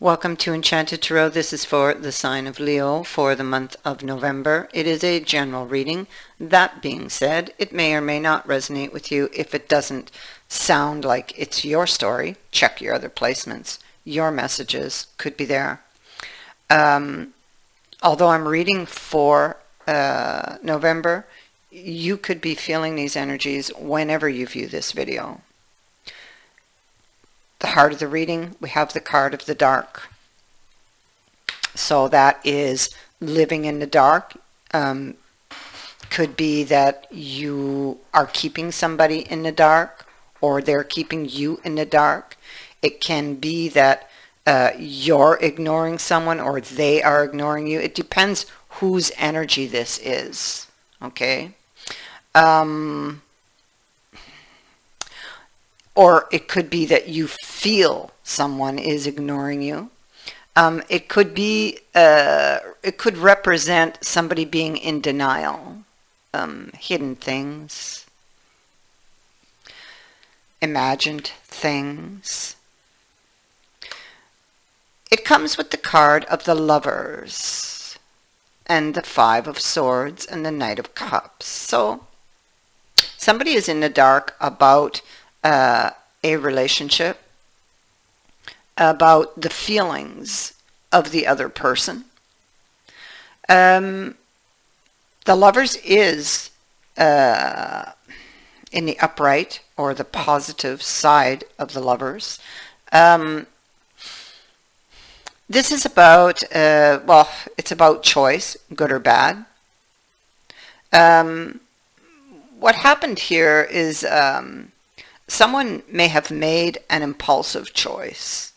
Welcome to Enchanted Tarot. This is for the sign of Leo for the month of November. It is a general reading. That being said, it may or may not resonate with you. If it doesn't sound like it's your story, check your other placements. Your messages could be there. Although I'm reading for November, you could be feeling these energies whenever you view this video. The heart of the reading, we have the card of the dark. So that is living in the dark. Could be that you are keeping somebody in the dark, or they're keeping you in the dark. It can be that you're ignoring someone, or they are ignoring you. It depends whose energy this is. Okay? Or it could be that you feel someone is ignoring you. It could be, it could represent somebody being in denial, hidden things, imagined things. It comes with the card of the Lovers and the Five of Swords and the Knight of Cups. So somebody is in the dark about a relationship, about the feelings of the other person. The Lovers is in the upright, or the positive side of the Lovers. This is about, well, it's about choice, good or bad. What happened here is someone may have made an impulsive choice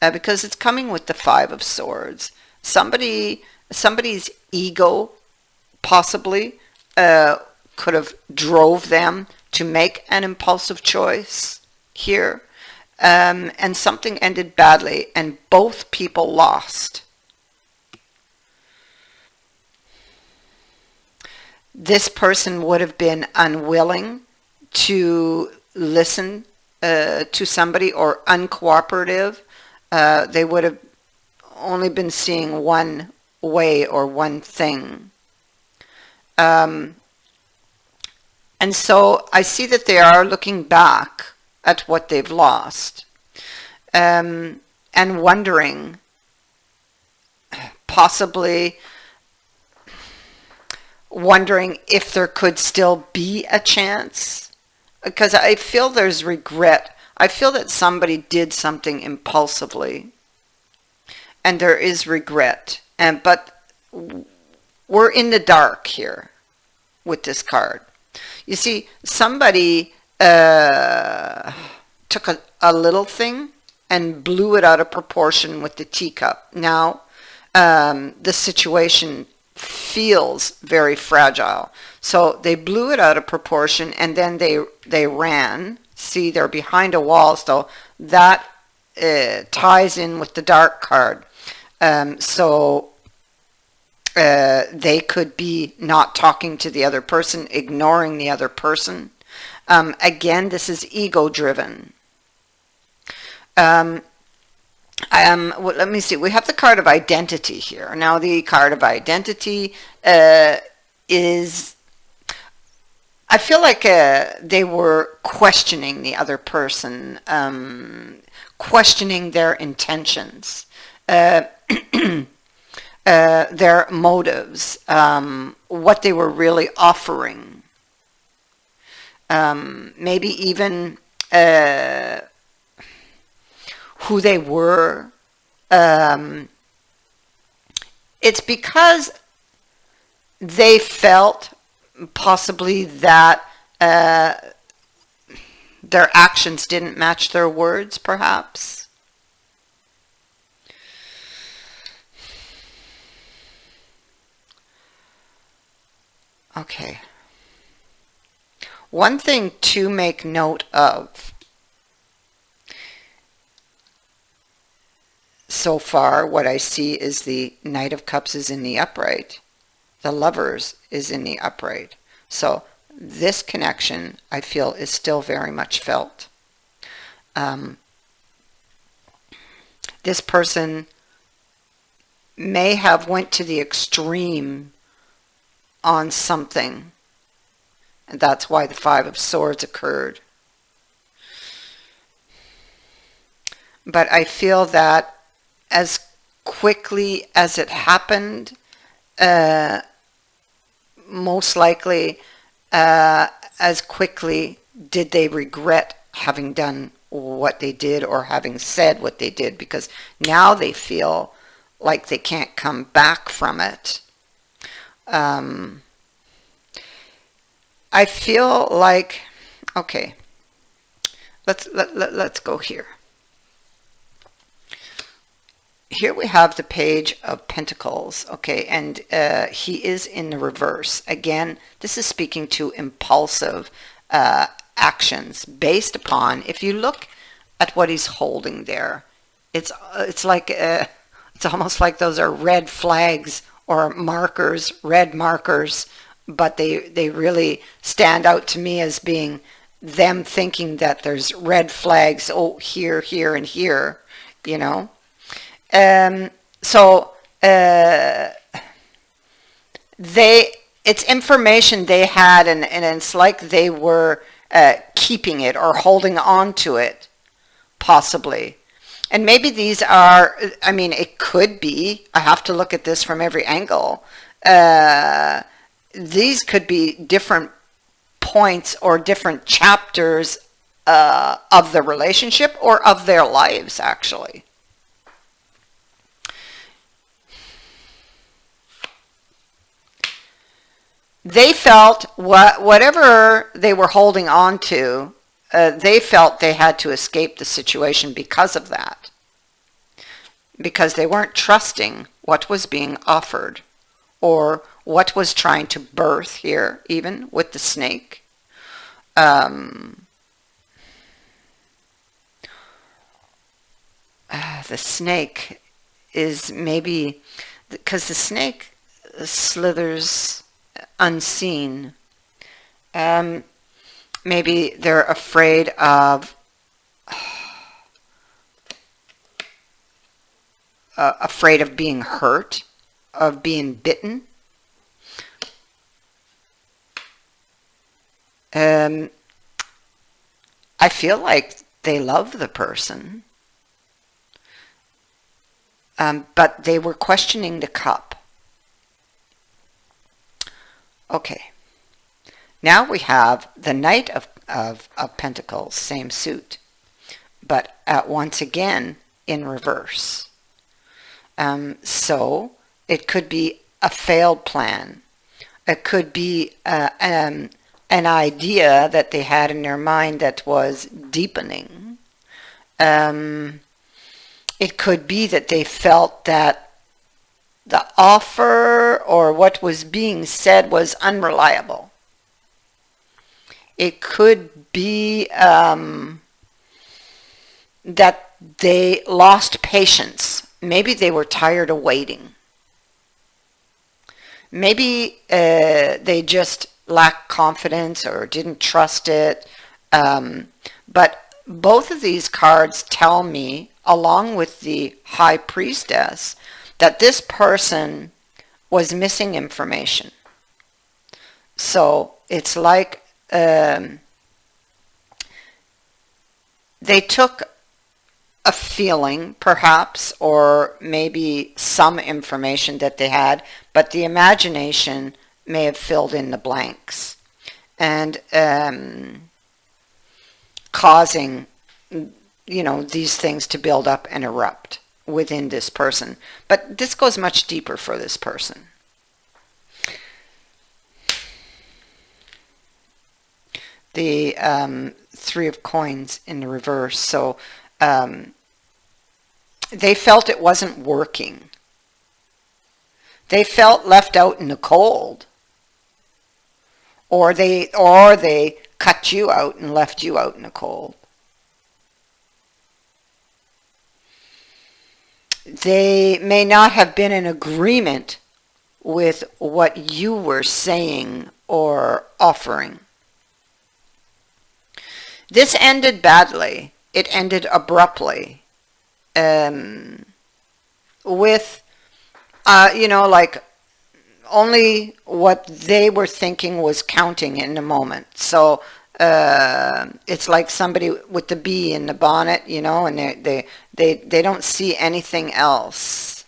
because it's coming with the Five of Swords. Somebody's ego possibly could have drove them to make an impulsive choice here, and something ended badly and both people lost. This person would have been unwilling to listen to somebody, or uncooperative. They would have only been seeing one way or one thing. And so I see that they are looking back at what they've lost, and wondering, possibly wondering if there could still be a chance. Because I feel there's regret. I feel that somebody did something impulsively, and there is regret. But we're in the dark here with this card. You see, somebody took a little thing and blew it out of proportion with the teacup. Now, the situation feels very fragile. So they blew it out of proportion, and then they ran. See, they're behind a wall, so that ties in with the dark card. So they could be not talking to the other person, ignoring the other person. Again, this is ego-driven. Well, let me see. We have the card of identity here. Now, the card of identity is, I feel like they were questioning the other person, questioning their intentions, their motives, what they were really offering, maybe even who they were. It's because they felt possibly that their actions didn't match their words, perhaps. Okay. One thing to make note of so far, what I see is the Knight of Cups is in the upright. The Lovers is in the upright. So this connection, I feel, is still very much felt. This person may have went to the extreme on something, and that's why the Five of Swords occurred. But I feel that as quickly as it happened, most likely as quickly did they regret having done what they did or having said what they did, because now they feel like they can't come back from it. I feel like, okay, let's go here. Here we have the Page of Pentacles, okay, and he is in the reverse. Again, this is speaking to impulsive actions based upon, if you look at what he's holding there, it's like, it's almost like those are red flags or markers, red markers, but they really stand out to me as being them thinking that there's red flags, oh, here, here, and here, you know. It's information they had, and it's like they were keeping it or holding on to it, possibly. And maybe these are, I mean, it could be, I have to look at this from every angle. These could be different points or different chapters of the relationship or of their lives, actually. They felt whatever they were holding on to, they felt they had to escape the situation because of that. Because they weren't trusting what was being offered or what was trying to birth here, even with the snake. The snake is maybe, because the snake slithers unseen. Maybe they're afraid of being hurt, of being bitten. I feel like they love the person, but they were questioning the cup. Okay, now we have the Knight of Pentacles, same suit, but once again in reverse. So it could be a failed plan. It could be an idea that they had in their mind that was deepening. It could be that they felt that the offer or what was being said was unreliable. It could be that they lost patience. Maybe they were tired of waiting. Maybe they just lacked confidence or didn't trust it. But both of these cards tell me, along with the High Priestess, that this person was missing information. So it's like they took a feeling, perhaps, or maybe some information that they had, but the imagination may have filled in the blanks and causing, you know, these things to build up and erupt within this person. But this goes much deeper for this person. The Three of Coins in the reverse. So they felt it wasn't working. They felt left out in the cold. Or they cut you out and left you out in the cold. They may not have been in agreement with what you were saying or offering. This ended badly. It ended abruptly. um, with, like only what they were thinking was counting in the moment. So it's like somebody with the bee in the bonnet, and they don't see anything else.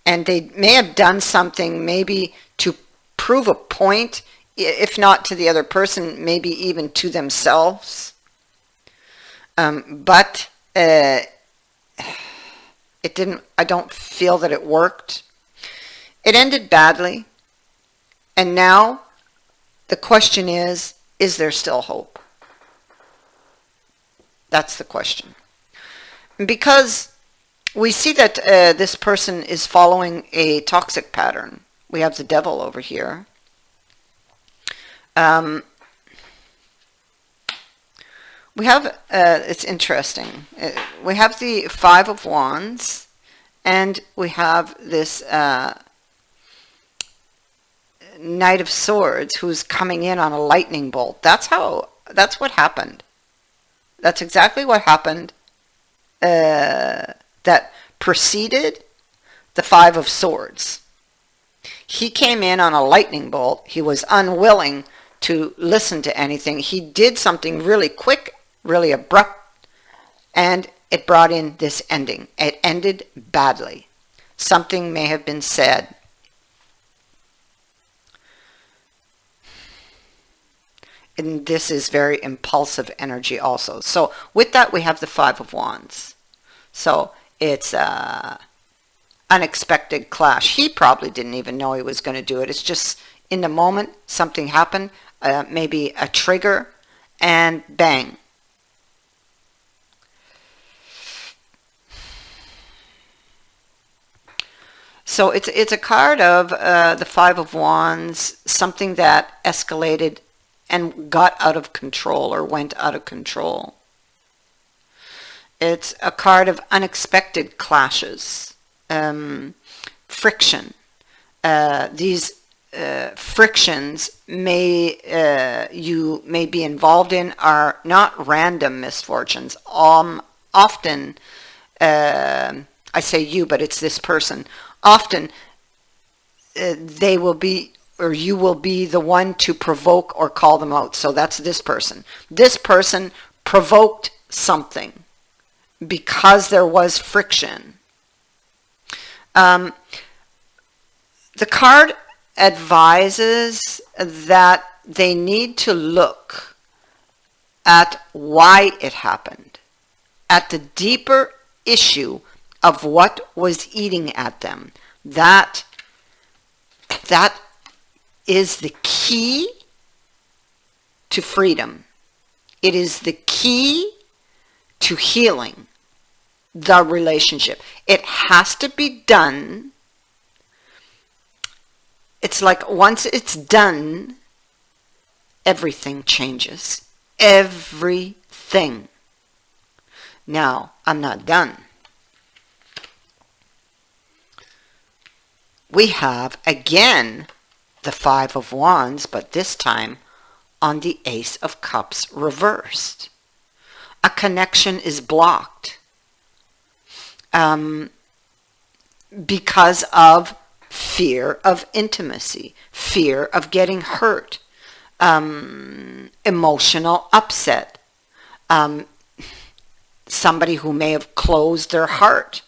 And they may have done something maybe to prove a point, if not to the other person, maybe even to themselves. But it didn't, I don't feel that it worked. It ended badly. And now the question is there still hope? That's the question. Because we see that this person is following a toxic pattern. We have the devil over here. We have, it's interesting, we have the Five of Wands, and we have this Knight of Swords who's coming in on a lightning bolt. That's what happened. That's exactly what happened that preceded the Five of Swords. He came in on a lightning bolt. He was unwilling to listen to anything. He did something really quick, really abrupt, and it brought in this ending. It ended badly. Something may have been said. And this is very impulsive energy also. So with that, we have the Five of Wands. So it's unexpected clash. He probably didn't even know he was going to do it. It's just in the moment, something happened, maybe a trigger, and bang. So it's a card of the Five of Wands, something that escalated and got out of control or went out of control. It's a card of unexpected clashes, friction. These frictions you may be involved in are not random misfortunes. Often, I say you, but it's this person. Often, they will be, or you will be the one to provoke or call them out. So that's this person. This person provoked something because there was friction. The card advises that they need to look at why it happened, at the deeper issue of what was eating at them. That is the key to freedom. It is the key to healing the relationship. It has to be done. It's like once it's done, everything changes. Everything. Now, I'm not done. We have again the Five of Wands, but this time on the Ace of Cups reversed. A connection is blocked because of fear of intimacy, fear of getting hurt, emotional upset, somebody who may have closed their heart.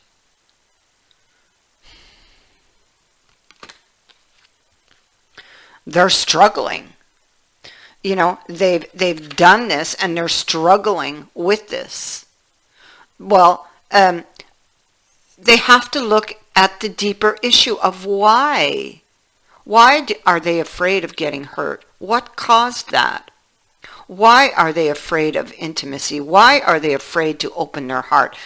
They're struggling. You know, they've done this and they're struggling with this. Well, they have to look at the deeper issue of why. Why are they afraid of getting hurt? What caused that? Why are they afraid of intimacy? Why are they afraid to open their heart?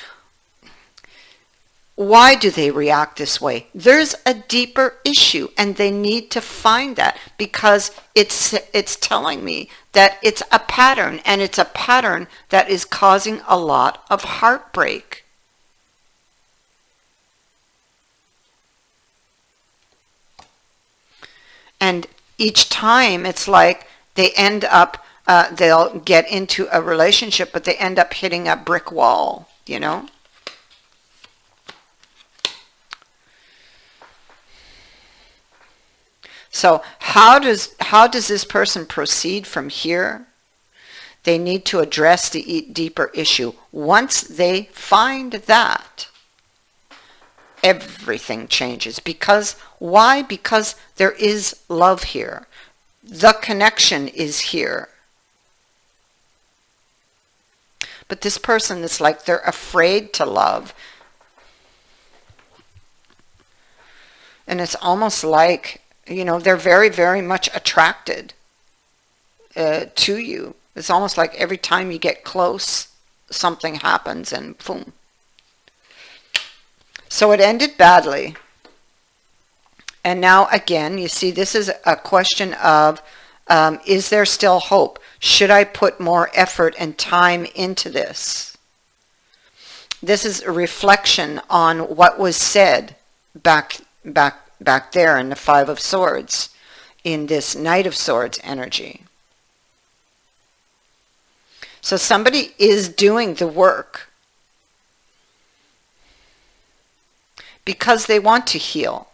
Why do they react this way? There's a deeper issue and they need to find that, because it's telling me that it's a pattern, and it's a pattern that is causing a lot of heartbreak. And each time it's like they end up they'll get into a relationship, but they end up hitting a brick wall, you know? So how does this person proceed from here? They need to address the deeper issue. Once they find that, everything changes. Because why? Because there is love here. The connection is here. But this person is like they're afraid to love. And it's almost like, you know, they're very, very much attracted to you. It's almost like every time you get close, something happens and boom. So it ended badly. And now again, you see, this is a question of, is there still hope? Should I put more effort and time into this? This is a reflection on what was said back there in the Five of Swords, in this Knight of Swords energy. So somebody is doing the work because they want to heal.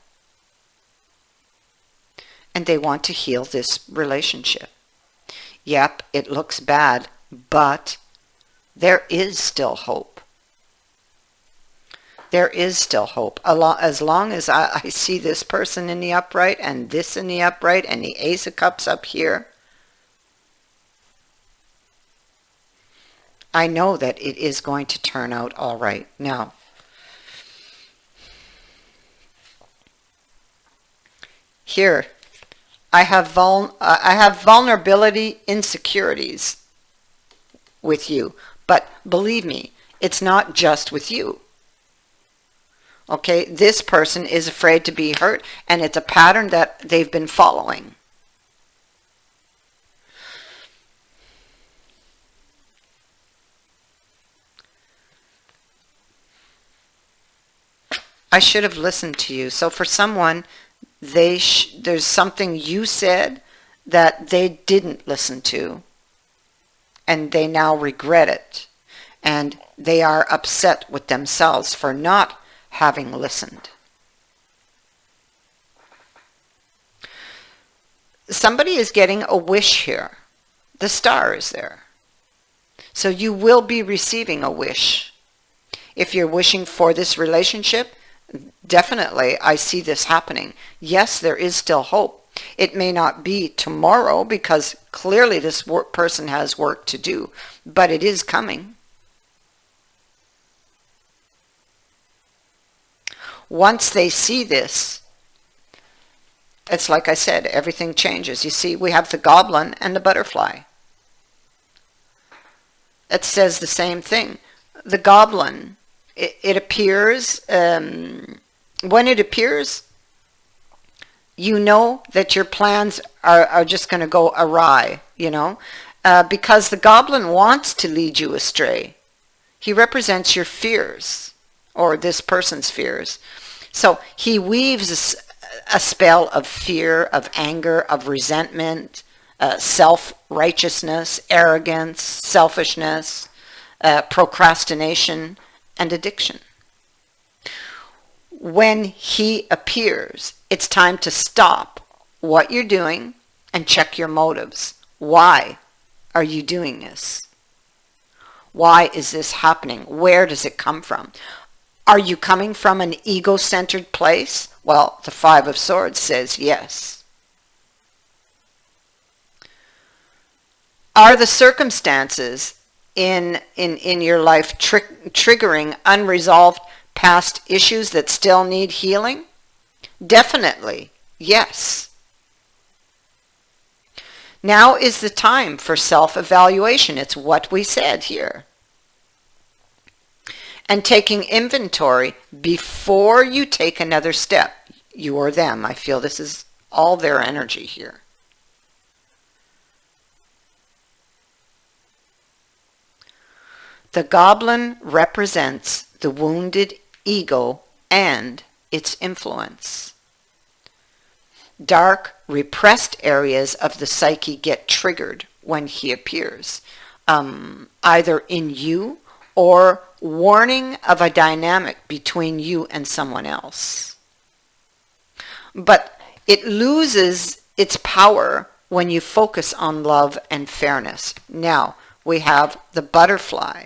And they want to heal this relationship. Yep, it looks bad, but there is still hope. There is still hope. As long as I see this person in the upright and this in the upright and the Ace of Cups up here, I know that it is going to turn out all right. Now, here, I have vulnerability insecurities with you. But believe me, it's not just with you. Okay, this person is afraid to be hurt, and it's a pattern that they've been following. I should have listened to you. So for someone, there's something you said that they didn't listen to, and they now regret it, and they are upset with themselves for not having listened. Somebody is getting a wish here. The star is there. So you will be receiving a wish. If you're wishing for this relationship, definitely I see this happening. Yes, there is still hope. It may not be tomorrow because clearly this person has work to do, but it is coming. Once they see this, it's like I said, everything changes. You see, we have the goblin and the butterfly. It says the same thing. The goblin, it appears, when it appears, you know that your plans are just going to go awry, you know, because the goblin wants to lead you astray. He represents your fears, or this person's fears. So he weaves a spell of fear, of anger, of resentment, self-righteousness, arrogance, selfishness, procrastination, and addiction. When he appears, it's time to stop what you're doing and check your motives. Why are you doing this? Why is this happening? Where does it come from? Are you coming from an ego-centered place? Well, the Five of Swords says yes. Are the circumstances in your life triggering unresolved past issues that still need healing? Definitely, yes. Now is the time for self-evaluation. It's what we said here. And taking inventory before you take another step. You or them. I feel this is all their energy here. The goblin represents the wounded ego and its influence. Dark, repressed areas of the psyche get triggered when he appears, either in you or warning of a dynamic between you and someone else. But it loses its power when you focus on love and fairness. Now, we have the butterfly.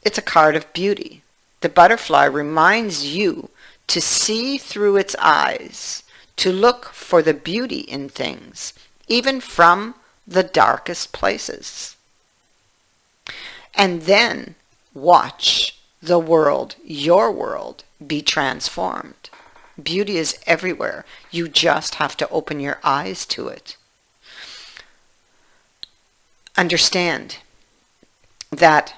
It's a card of beauty. The butterfly reminds you to see through its eyes, to look for the beauty in things, even from the darkest places. And then watch the world, your world, be transformed. Beauty is everywhere. You just have to open your eyes to it. Understand that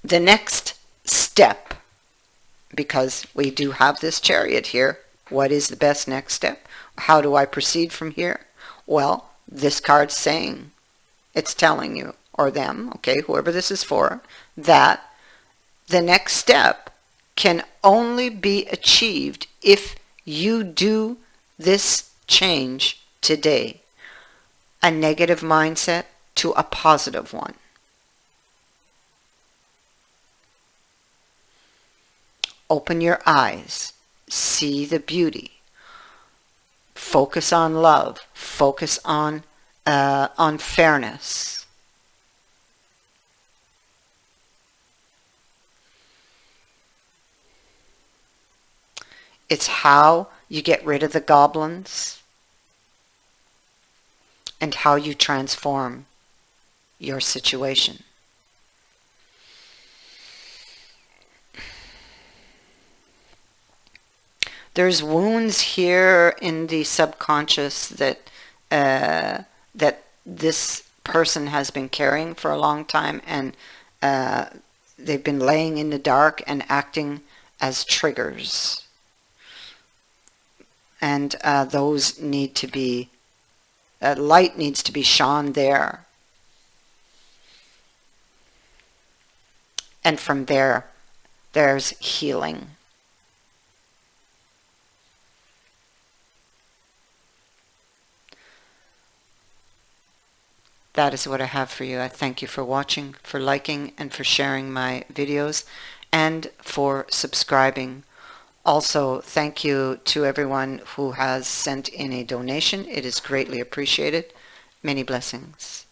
the next step, because we do have this Chariot here, what is the best next step? How do I proceed from here? Well, this card's saying, it's telling you, or them, okay, whoever this is for, that the next step can only be achieved if you do this change today. A negative mindset to a positive one. Open your eyes. See the beauty. Focus on love. Focus on fairness. It's how you get rid of the goblins and how you transform your situation. There's wounds here in the subconscious that that this person has been carrying for a long time, and they've been laying in the dark and acting as triggers. And those need to be, light needs to be shone there. And from there, there's healing. That is what I have for you. I thank you for watching, for liking, and for sharing my videos, and for subscribing. Also, thank you to everyone who has sent in a donation. It is greatly appreciated. Many blessings.